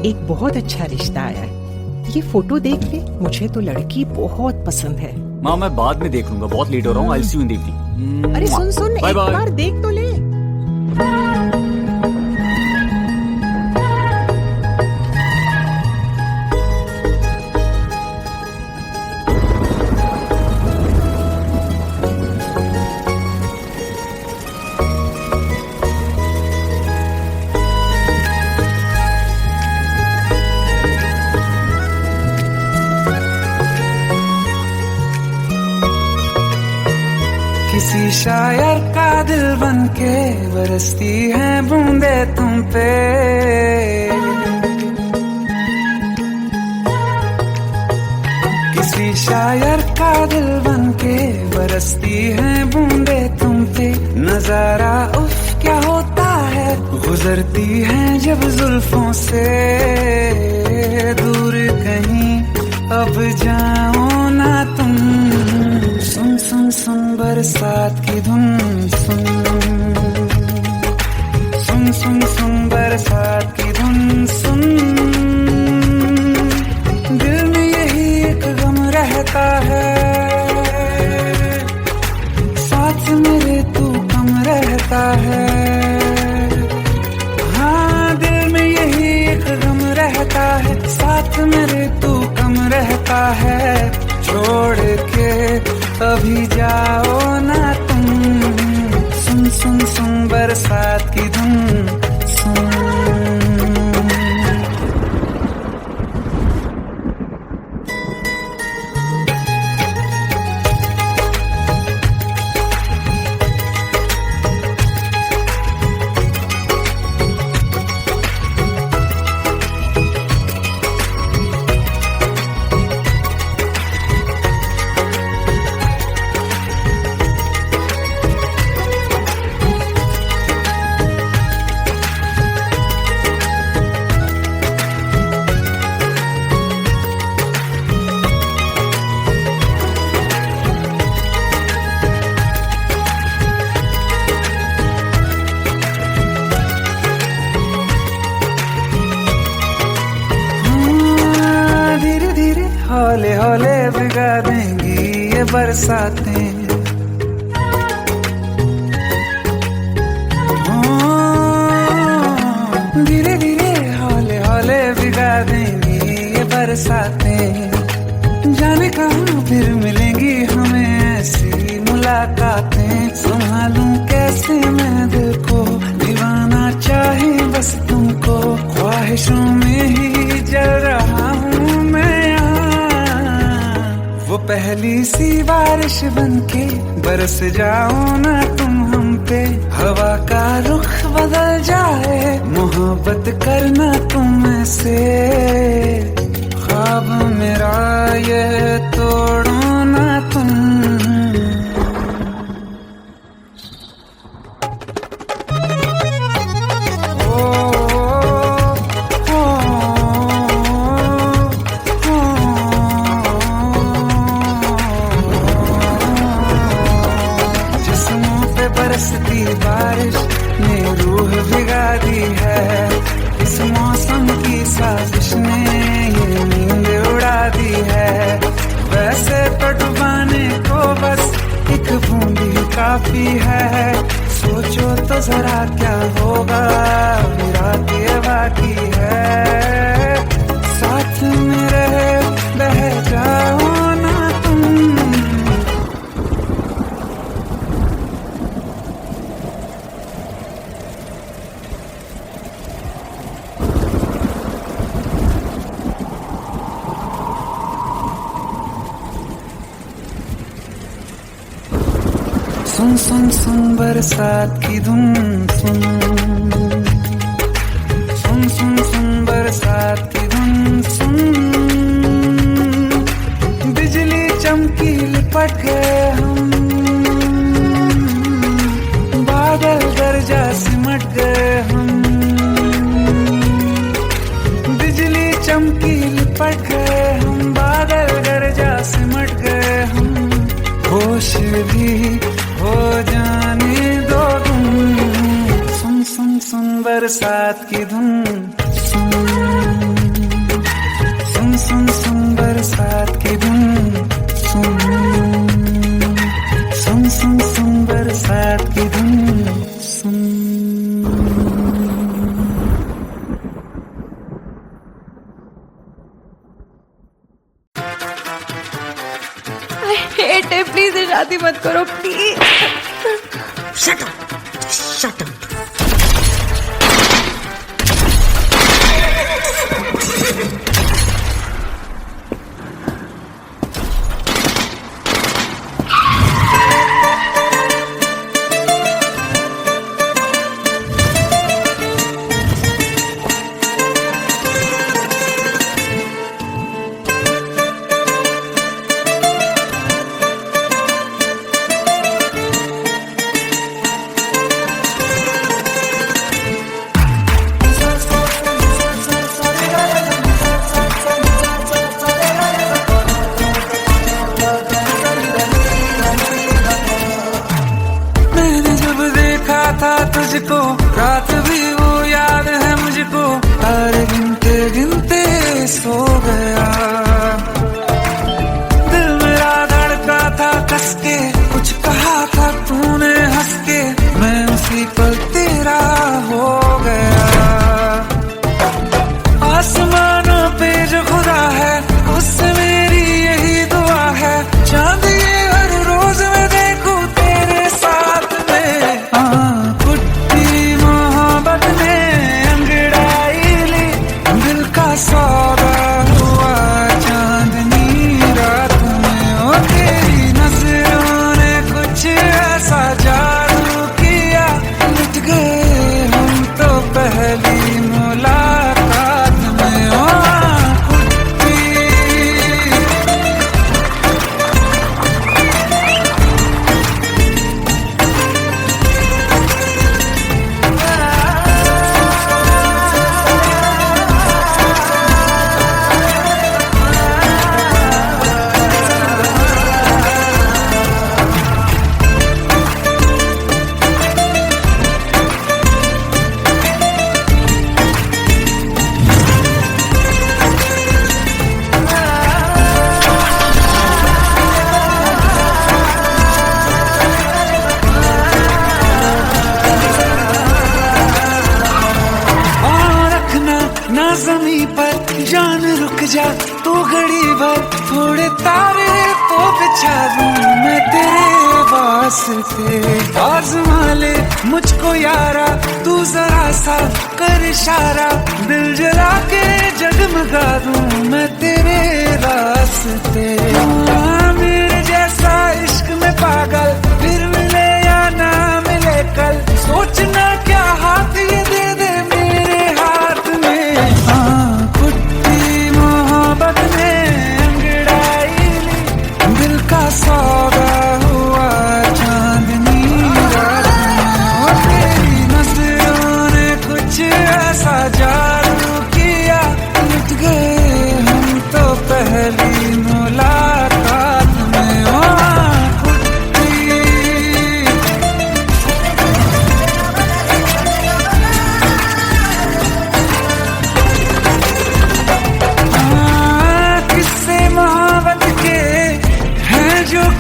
एक बहुत अच्छा रिश्ता आया है। ये फोटो देख ले, मुझे तो लड़की बहुत पसंद है। माँ मैं बाद में देख लूंगा, बहुत लेट हो रहा हूँ। आई सी यू इन द इवनिंग। अरे सुन सुन, बाय एक बाय। बार देख तो ले। किसी शायर का दिल बन के बरसती है बूंदे तुम पे। किसी शायर का दिल बन के बरसती है बूंदे तुम पे। नजारा उफ क्या होता है, गुजरती है जब जुल्फों से। दूर कहीं अब जाओ ना तुम, सुन सुन सुन बरसात की धुन। सुन सुन सुन सुन बरसात की धुन। सुन दिल में यही एक गम रहता है, साथ मेरे तू कम रहता है। हाँ दिल में यही एक गम रहता है, साथ मेरे तू कम रहता है। छोड़ के अभी जाओ ना तुम, सुन सुन सुन बरसात की धुन। सुन हौले हौले भिगा देंगी ये बरसातें। धीरे धीरे हौले हौले भिगा देंगी ये बरसातें। जाने कहाँ फिर मिलेंगी हमें ऐसी मुलाकातें। संभालूं कैसे मैं दिल को, दीवाना चाहे बस तुमको। ख्वाहिशों में ही जल रहा हूँ मैं यहाँ। वो पहली सी बारिश बनके बरस जाओ ना तुम हम पे। हवा का रुख बदल जाए, मोहब्बत करना तुम ऐसे। ख्वाब मेरा ये तोड़ो ना तुम। बरसती बारिश ने रूह भिगा दी है। इस मौसम की साजिश ने ये नींद उड़ा दी है। वैसे तो डुबाने को बस एक बूंद ही काफी है। सोचो तो जरा क्या होगा, रात ये बाकी है। साथ में रहे बह जाओ ना तुम। सुन सुन सुन बरसात की धुन। सुन सुन सुन सुन बरसात की धुन। सुन बिजली चमकी लिपट गए हम, बादल गरजा सिमट गए हम। चमकी लिपट गए हम, बादल गरजा सिमट गए हम, होश भी हो जाने दो तुम। सुन सुन सुन बरसात की धुन, सुन सुन सुन सुन बरसात की धुन, सुन सुन सुन सुन बरसात की धुन, सुन। हेट है, प्लीज शादी मत करो please. Shut up, shut up. था तुझको रात भी वो याद है मुझको, तारे गिनते गिनते सो गया। दिल मेरा धड़का था कस के, कुछ कहा था तूने हंस के, मैं उसी पल तेरा हो गया। आसमानों पे जो खुदा है उससे मेरी यही दुआ है, चांद ये हर रोज मैं देखूं तेरे साथ में। सौदा हुआ चांदनी रात में, ओ तेरी नजरों ने कुछ ऐसा जादू किया, लुट गए हम तो पहली मुलाकात में। ओ ज़मीं पर जान रुक जा तू घड़ी भर, थोड़े तारे तो बिछा दूं मैं तेरे वास्ते। आज़मा ले मुझको यारा तू जरा सा कर इशारा, दिल जला के जगमगा दूं मैं तेरे रास्ते। मेरे जैसा इश्क में पागल फिर मिले या ना मिले कल, सोचना क्या हाथ ये दे दे मेरे हाथ में। कुट्टी मोहब्बत ने अंगड़ाई ली, दिल का सौदा हुआ चांदनी रात में। तेरी नजरों ने कुछ ऐसा जादू किया, लुट गए हम तो पहली मुलाकात में। ओ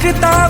किताब